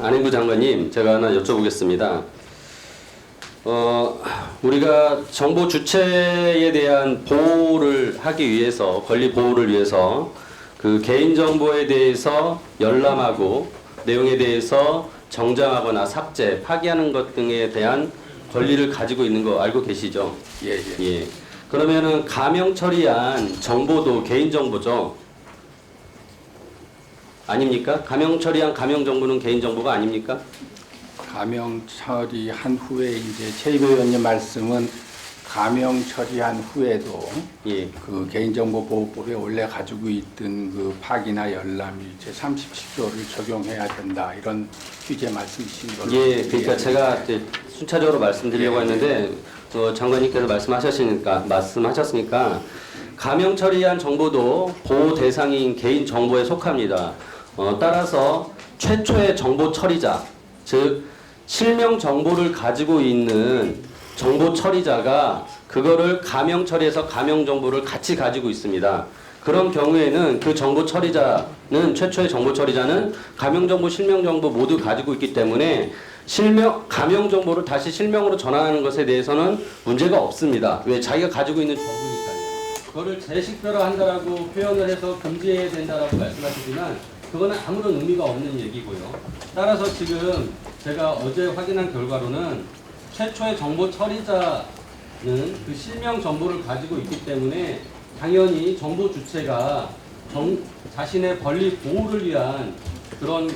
안행구 장관님, 제가 하나 여쭤보겠습니다. 우리가 정보 주체에 대한 보호를 하기 위해서, 권리 보호를 위해서 그 개인정보에 대해서 열람하고 내용에 대해서 정정하거나 삭제, 파기하는 것 등에 대한 권리를 가지고 있는 거 알고 계시죠? 예. 그러면은 가명 처리한 정보도 개인정보죠? 아닙니까? 가명 처리한 가명 정보는 개인 정보가 아닙니까? 가명 처리한 후에 이제 최 의원님 말씀은 가명 처리한 후에도 예. 그 개인정보보호법에 원래 가지고 있던 그 파기나 열람이 제 37조를 적용해야 된다 이런 취지의 말씀이신 걸로. 예, 그러니까 제가 이제 순차적으로 말씀드리려고 했는데 장관님께서 말씀하셨으니까 가명 처리한 정보도 보호 대상인 개인 정보에 속합니다. 따라서 최초의 정보 처리자, 즉 실명 정보를 가지고 있는 정보 처리자가 그거를 가명 처리해서 가명 정보를 같이 가지고 있습니다. 그런 경우에는 그 정보 처리자는 최초의 정보 처리자는 가명 정보, 실명 정보 모두 가지고 있기 때문에 가명 정보를 다시 실명으로 전환하는 것에 대해서는 문제가 없습니다. 왜? 자기가 가지고 있는 정보니까요. 그거를 재식별화한다라고 표현을 해서 금지해야 된다라고 말씀하시지만 그거는 아무런 의미가 없는 얘기고요. 따라서 지금 제가 어제 확인한 결과로는 최초의 정보 처리자는 그 실명 정보를 가지고 있기 때문에 당연히 정보 주체가 자신의 권리 보호를 위한 그런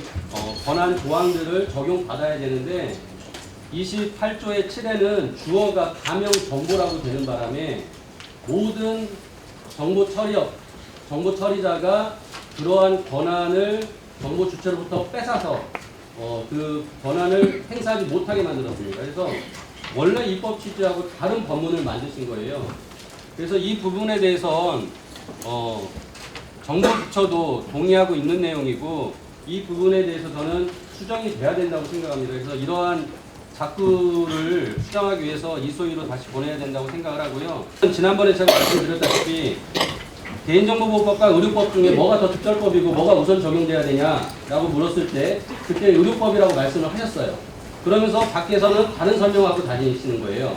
권한 조항들을 적용받아야 되는데 28조의 7에는 주어가 가명 정보라고 되는 바람에 모든 정보 처리자가 그러한 권한을 정보 주체로부터 뺏어서 그 권한을 행사하지 못하게 만들었습니다. 그래서 원래 입법 취지하고 다른 법문을 만드신 거예요. 그래서 이 부분에 대해선 정부 부처도 동의하고 있는 내용이고 이 부분에 대해서 저는 수정이 돼야 된다고 생각합니다. 그래서 이러한 자꾸를 수정하기 위해서 이소위로 다시 보내야 된다고 생각을 하고요. 지난번에 제가 말씀드렸다시피 개인정보보호법과 의료법 중에 뭐가 더 특별법이고 뭐가 우선 적용돼야 되냐라고 물었을 때 그때 의료법이라고 말씀을 하셨어요. 그러면서 밖에서는 다른 설명하고 다니시는 거예요.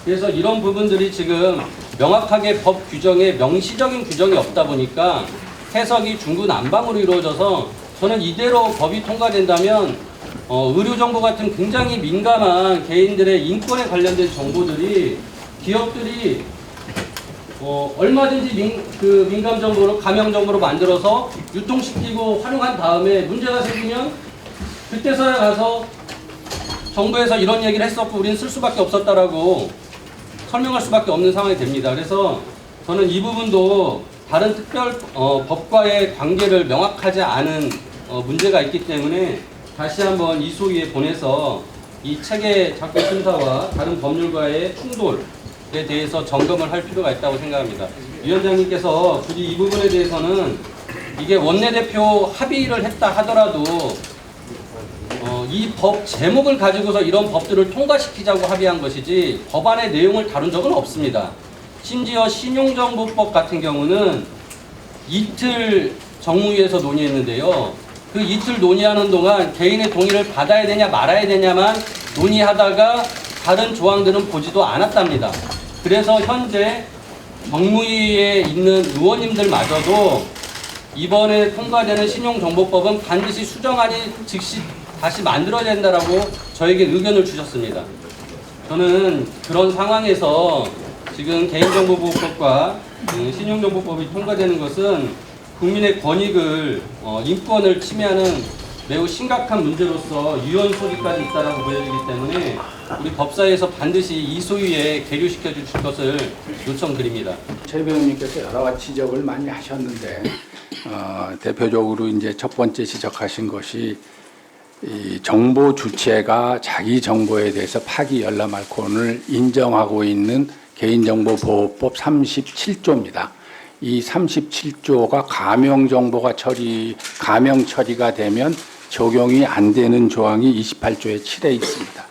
그래서 이런 부분들이 지금 명확하게 법 규정에 명시적인 규정이 없다 보니까 해석이 중구난방으로 이루어져서 저는 이대로 법이 통과된다면 의료정보 같은 굉장히 민감한 개인들의 인권에 관련된 정보들이 기업들이 얼마든지 민감 정보를 가명 정보로 만들어서 유통시키고 활용한 다음에 문제가 생기면 그때서야 가서 정부에서 이런 얘기를 했었고 우리는 쓸 수밖에 없었다라고 설명할 수밖에 없는 상황이 됩니다. 그래서 저는 이 부분도 다른 특별 법과의 관계를 명확하지 않은 문제가 있기 때문에 다시 한번 이소위에 보내서 이 체계 작동 심사와 다른 법률과의 충돌에 대해서 점검을 할 필요가 있다고 생각합니다. 위원장님께서 굳이 이 부분에 대해서는 이게 원내대표 합의를 했다 하더라도 이 법 제목을 가지고서 이런 법들을 통과시키자고 합의한 것이지 법안의 내용을 다룬 적은 없습니다. 심지어 신용정보법 같은 경우는 이틀 정무위에서 논의했는데요. 그 이틀 논의하는 동안 개인의 동의를 받아야 되냐 말아야 되냐만 논의하다가 다른 조항들은 보지도 않았답니다. 그래서 현재 정무위에 있는 의원님들마저도 이번에 통과되는 신용정보법은 반드시 수정안이 즉시 다시 만들어야 된다라고 저에게 의견을 주셨습니다. 저는 그런 상황에서 지금 개인정보보호법과 신용정보법이 통과되는 것은 국민의 권익을 인권을 침해하는 매우 심각한 문제로서 유언 소지까지 있다라고 보여지기 때문에 우리 법사위에서 반드시 이소위에 계류시켜 주실 것을 요청드립니다. 최 배우님께서 여러 가지 지적을 많이 하셨는데 대표적으로 이제 첫 번째 지적하신 것이 이 정보 주체가 자기 정보에 대해서 파기 열람할 권을 인정하고 있는 개인정보보호법 37조입니다. 이 37조가 가명 처리가 되면 적용이 안 되는 조항이 28조의 7에 있습니다.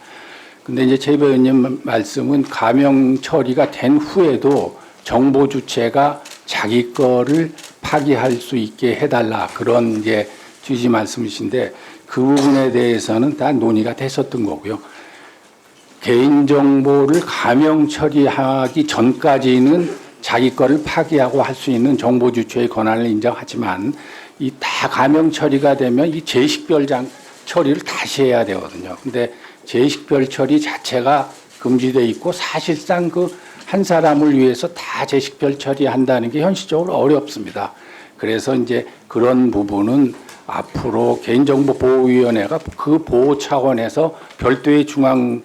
근데 이제 최 의원님 말씀은 가명 처리가 된 후에도 정보 주체가 자기 거를 파기할 수 있게 해달라 그런 이제 취지 말씀이신데 그 부분에 대해서는 다 논의가 됐었던 거고요. 개인정보를 가명 처리하기 전까지는 자기 거를 파기하고 할 수 있는 정보 주체의 권한을 인정하지만 이 다 가명 처리가 되면 이 제식별 처리를 다시 해야 되거든요. 근데 제식별 처리 자체가 금지돼 있고 사실상 그 한 사람을 위해서 다 제식별 처리한다는 게 현실적으로 어렵습니다. 그래서 이제 그런 부분은 앞으로 개인정보보호위원회가 그 보호 차원에서 별도의 중앙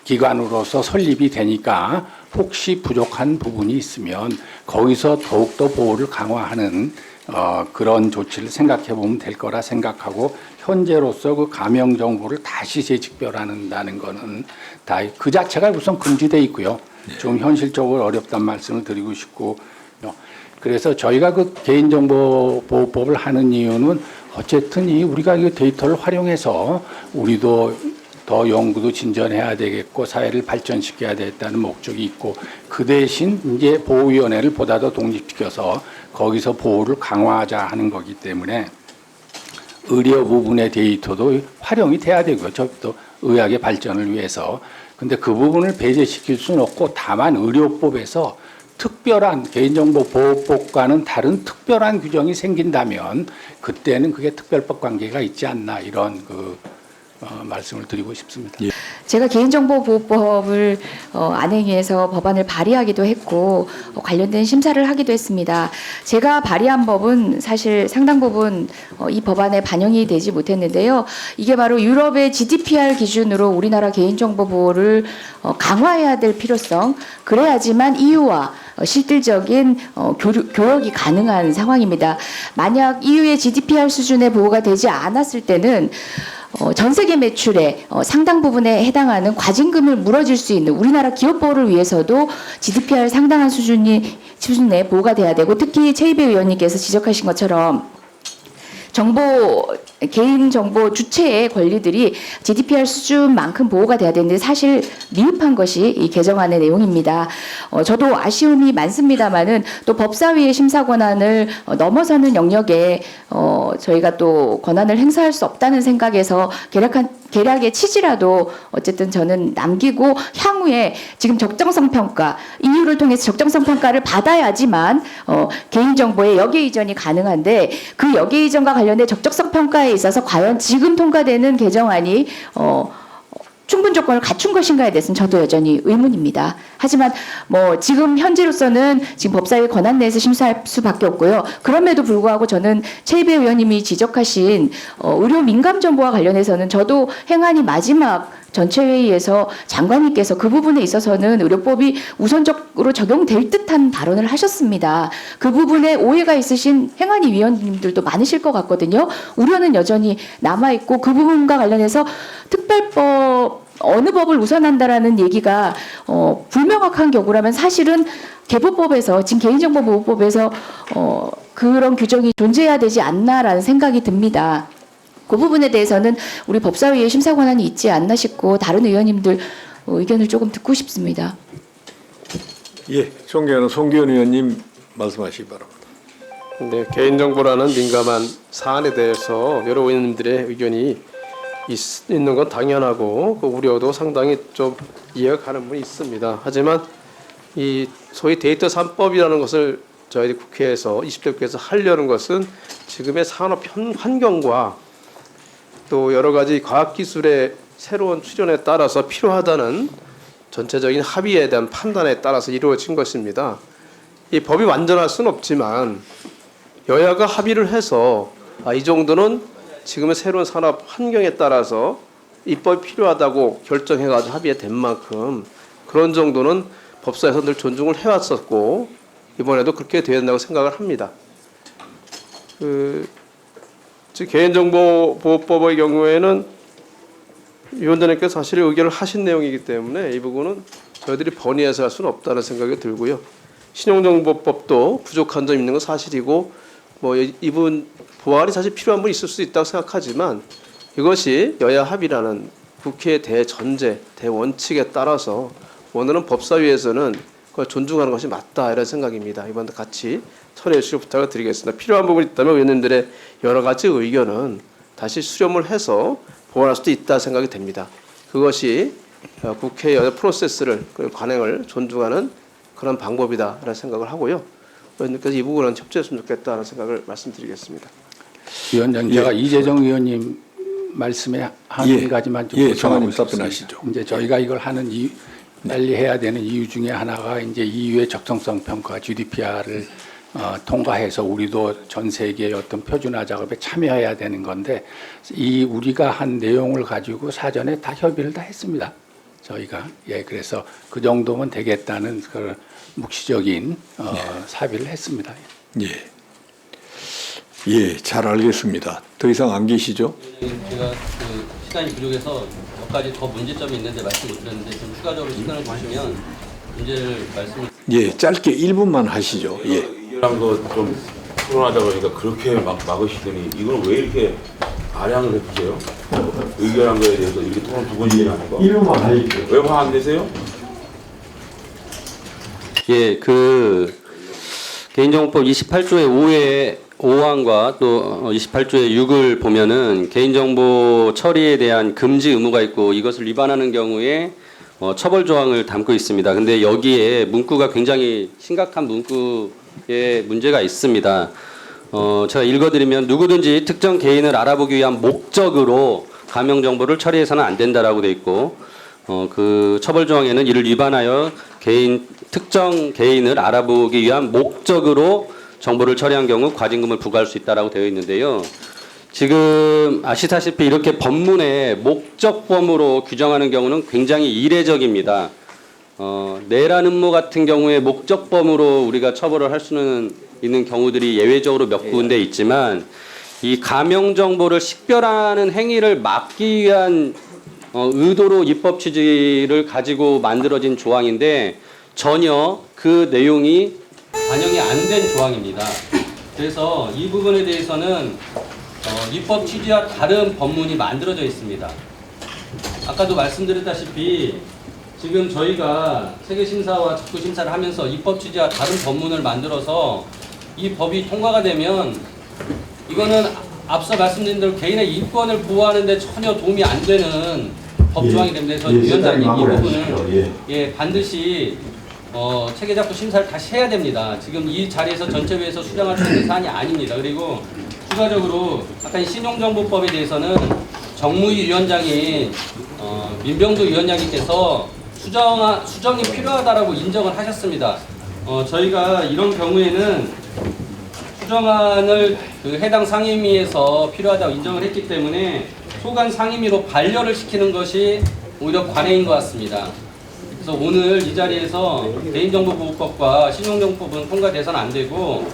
기관으로서 설립이 되니까 혹시 부족한 부분이 있으면 거기서 더욱더 보호를 강화하는 그런 조치를 생각해 보면 될 거라 생각하고 현재로서 그 가명 정보를 다시 재직별한다는 거는 다 그 자체가 우선 금지돼 있고요. 좀 현실적으로 어렵다는 말씀을 드리고 싶고 그래서 저희가 그 개인정보보호법을 하는 이유는 어쨌든 우리가 이 데이터를 활용해서 우리도 더 연구도 진전해야 되겠고 사회를 발전시켜야 되겠다는 목적이 있고 그 대신 이제 보호위원회를 보다 더 독립시켜서 거기서 보호를 강화하자 하는 거기 때문에 의료 부분의 데이터도 활용이 돼야 되고요. 저도 의학의 발전을 위해서. 근데 그 부분을 배제시킬 수는 없고 다만 의료법에서 특별한 개인정보보호법과는 다른 특별한 규정이 생긴다면 그때는 그게 특별법 관계가 있지 않나 이런 말씀을 드리고 싶습니다. 예. 제가 개인정보보호법을 안행위해서 법안을 발의하기도 했고 관련된 심사를 하기도 했습니다. 제가 발의한 법은 사실 상당 부분 이 법안에 반영이 되지 못했는데요. 이게 바로 유럽의 GDPR 기준으로 우리나라 개인정보 보호를 강화해야 될 필요성, 그래야지만 EU와 실질적인 교역이 가능한 상황입니다. 만약 EU의 GDPR 수준의 보호가 되지 않았을 때는 전 세계 매출의 상당 부분에 해당하는 과징금을 물어줄 수 있는 우리나라 기업 보호를 위해서도 GDPR 상당한 수준의 보호가 돼야 되고 특히 최이배 의원님께서 지적하신 것처럼 개인정보 주체의 권리들이 GDPR 수준만큼 보호가 돼야 되는데 사실 미흡한 것이 이 개정안의 내용입니다. 저도 아쉬움이 많습니다만은 또 법사위의 심사 권한을 넘어서는 영역에 저희가 또 권한을 행사할 수 없다는 생각에서 계략의 취지라도 어쨌든 저는 남기고 향후에 지금 적정성 평가, EU를 통해서 적정성 평가를 받아야지만 개인정보의 역외 이전이 가능한데 그 역외 이전과 관련된 적정성 평가에 있어서 과연 지금 통과되는 개정안이 충분 조건을 갖춘 것인가에 대해서는 저도 여전히 의문입니다. 하지만 지금 현재로서는 지금 법사위 권한 내에서 심사할 수밖에 없고요. 그럼에도 불구하고 저는 최이배 의원님이 지적하신 의료 민감 정보와 관련해서는 저도 행안위 마지막 전체 회의에서 장관님께서 그 부분에 있어서는 의료법이 우선적으로 적용될 듯한 발언을 하셨습니다. 그 부분에 오해가 있으신 행안위 위원님들도 많으실 것 같거든요. 우려는 여전히 남아 있고 그 부분과 관련해서 특별법 어느 법을 우선한다라는 얘기가 불명확한 경우라면 사실은 개보법에서 지금 개인정보보호법에서 그런 규정이 존재해야 되지 않나라는 생각이 듭니다. 그 부분에 대해서는 우리 법사위에 심사 권한이 있지 않나 싶고 다른 의원님들 의견을 조금 듣고 싶습니다. 예, 존경하는 송기현 의원님 말씀하시기 바랍니다. 네, 개인정보라는 민감한 사안에 대해서 여러 의원님들의 의견이 있는 건 당연하고 그 우려도 상당히 좀 이해가 가는 분이 있습니다. 하지만 이 소위 데이터 3법이라는 것을 저희 국회에서 20대 국회에서 하려는 것은 지금의 산업 환경과 또 여러 가지 과학기술의 새로운 출현에 따라서 필요하다는 전체적인 합의에 대한 판단에 따라서 이루어진 것입니다. 이 법이 완전할 수는 없지만 여야가 합의를 해서 이 정도는 지금의 새로운 산업 환경에 따라서 입법이 필요하다고 결정해가지고 합의가 된 만큼 그런 정도는 법사에서 늘 존중을 해왔었고 이번에도 그렇게 되어야 된다고 생각을 합니다. 즉 개인정보보호법의 경우에는 위원장님께서 사실 의견을 하신 내용이기 때문에 이 부분은 저희들이 번의해서 할 수는 없다는 생각이 들고요. 신용정보법도 부족한 점이 있는 건 사실이고 이분 보완이 사실 필요한 분이 있을 수 있다고 생각하지만 이것이 여야 합의라는 국회의 대전제, 대원칙에 따라서 오늘은 법사위에서는 그걸 존중하는 것이 맞다 이런 생각입니다. 이번도 같이 처리해 주시길 부탁을 드리겠습니다. 필요한 부분이 있다면 의원님들의 여러 가지 의견은 다시 수렴을 해서 보완할 수도 있다 생각이 됩니다. 그것이 국회의 프로세스를 관행을 존중하는 그런 방법이다라는 생각을 하고요. 그래서 이 부분은 협조했으면 좋겠다는 생각을 말씀드리겠습니다. 위원장, 제가 이재정 의원님 말씀에 한 가지만 좀 장관님 보충하고 답변하시죠. 싶습니다. 이제 저희가 이걸 하는 이유, 빨리 해야 되는 이유 중에 하나가 이제 EU의 적성성 평가 GDPR을 통과해서 우리도 전 세계의 어떤 표준화 작업에 참여해야 되는 건데 이 우리가 한 내용을 가지고 사전에 다 협의를 다 했습니다. 저희가 그래서 그 정도면 되겠다는 그 묵시적인 사비를 했습니다. 예, 잘 알겠습니다. 더 이상 안 계시죠? 제가 그 시간이 부족해서 몇 가지 더 문제점이 있는데 말씀 못 드렸는데 좀 추가적으로 시간을 주시면 문제를 말씀을. 예, 짧게 1분만 하시죠. 예. 이런 거좀 토론하자 보니까 그렇게 막으시더니 이걸 왜 이렇게 아량을 해주세요? 의견한 거에 대해서 이렇게 토론 두 번이나 하는 거. 1분만 하십시오. 왜 화 안 내세요? 예, 그 개인정보법 28조의 5항과 또 28조의 6을 보면은 개인정보 처리에 대한 금지 의무가 있고 이것을 위반하는 경우에 처벌 조항을 담고 있습니다. 근데 여기에 문구가 굉장히 심각한 문구에 문제가 있습니다. 제가 읽어드리면 누구든지 특정 개인을 알아보기 위한 목적으로 가명 정보를 처리해서는 안 된다라고 돼 있고 그 처벌 조항에는 이를 위반하여 특정 개인을 알아보기 위한 목적으로 정보를 처리한 경우 과징금을 부과할 수 있다라고 되어 있는데요. 지금 아시다시피 이렇게 법문에 목적범으로 규정하는 경우는 굉장히 이례적입니다. 내란 음모 같은 경우에 목적범으로 우리가 처벌을 할 수는 있는 경우들이 예외적으로 몇 군데 있지만 이 가명 정보를 식별하는 행위를 막기 위한 의도로 입법 취지를 가지고 만들어진 조항인데 전혀 그 내용이 반영이 안 된 조항입니다. 그래서 이 부분에 대해서는 입법 취지와 다른 법문이 만들어져 있습니다. 아까도 말씀드렸다시피 지금 저희가 체계심사와 적부심사를 하면서 입법 취지와 다른 법문을 만들어서 이 법이 통과가 되면 이거는 앞서 말씀드린 대로 개인의 인권을 보호하는 데 전혀 도움이 안 되는 법 조항이 됩니다. 그래서 위원장님 이 부분을 반드시 체계작부 심사를 다시 해야 됩니다. 지금 이 자리에서 전체회에서 수정할 수 있는 사안이 아닙니다. 그리고 추가적으로 아까 이 신용정보법에 대해서는 정무위 위원장인 민병도 위원장님께서 수정이 필요하다라고 인정을 하셨습니다. 저희가 이런 경우에는 수정안을 그 해당 상임위에서 필요하다고 인정을 했기 때문에 소관 상임위로 반려를 시키는 것이 오히려 관행인 것 같습니다. 그래서 오늘 이 자리에서 개인정보보호법과 신용정보법은 통과돼서는 안 되고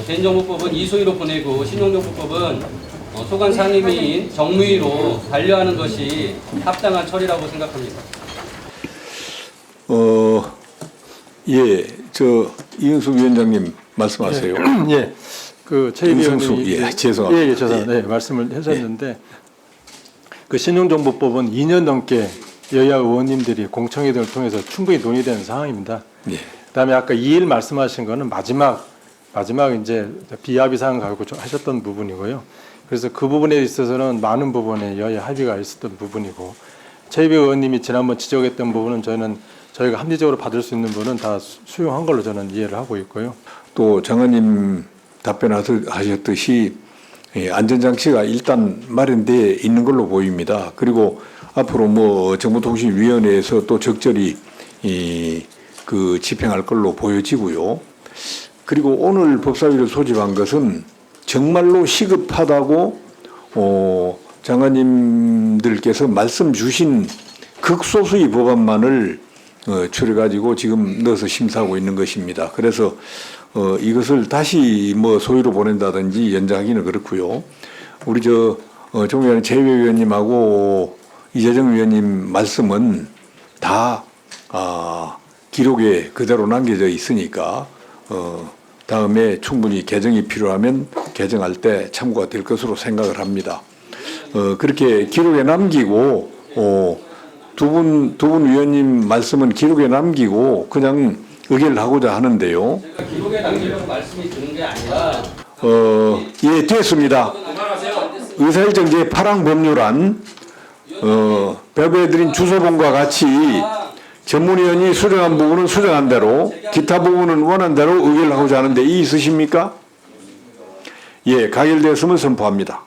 개인정보법은 이소위로 보내고 신용정보법은 소관 상임위인 정무위로 반려하는 것이 합당한 처리라고 생각합니다. 예, 이은숙 위원장님 말씀하세요. 예, 최 위원님이 죄송합니다. 죄송합니다. 네, 말씀을 하셨는데 그 신용정보법은 2년 넘게 여야 의원님들이 공청회 등을 통해서 충분히 논의되는 상황입니다. 예. 그다음에 아까 2일 말씀하신 거는 마지막 이제 비합의 사항 가지고 좀 하셨던 부분이고요. 그래서 그 부분에 있어서는 많은 부분에 여야 합의가 있었던 부분이고 최희배 의원님이 지난번 지적했던 부분은 저희가 합리적으로 받을 수 있는 부분은 다 수용한 걸로 저는 이해를 하고 있고요. 또 장관님 답변하셨듯이 안전장치가 일단 마련되어 있는 걸로 보입니다. 그리고 앞으로 정보통신위원회에서 또 적절히 그 집행할 걸로 보여지고요. 그리고 오늘 법사위를 소집한 것은 정말로 시급하다고 장관님들께서 말씀 주신 극소수의 법안만을 추려가지고 지금 넣어서 심사하고 있는 것입니다. 그래서 이것을 다시 소위로 보낸다든지 연장하기는 그렇고요. 우리 정의원 제외위원님하고 이재정 위원님 말씀은 다 기록에 그대로 남겨져 있으니까 다음에 충분히 개정이 필요하면 개정할 때 참고가 될 것으로 생각을 합니다. 그렇게 기록에 남기고 두 분 위원님 말씀은 기록에 남기고 그냥 의결을 하고자 하는데요. 제가 기록에 남기려고 말씀이 드는 게 아니라 예, 됐습니다. 의사일정 제8항 법률안 배부해드린 주소본과 같이 전문위원이 수정한 부분은 수정한 대로, 기타 부분은 원한 대로 의결하고자 하는데 이의 있으십니까? 예, 가결되었으면 선포합니다.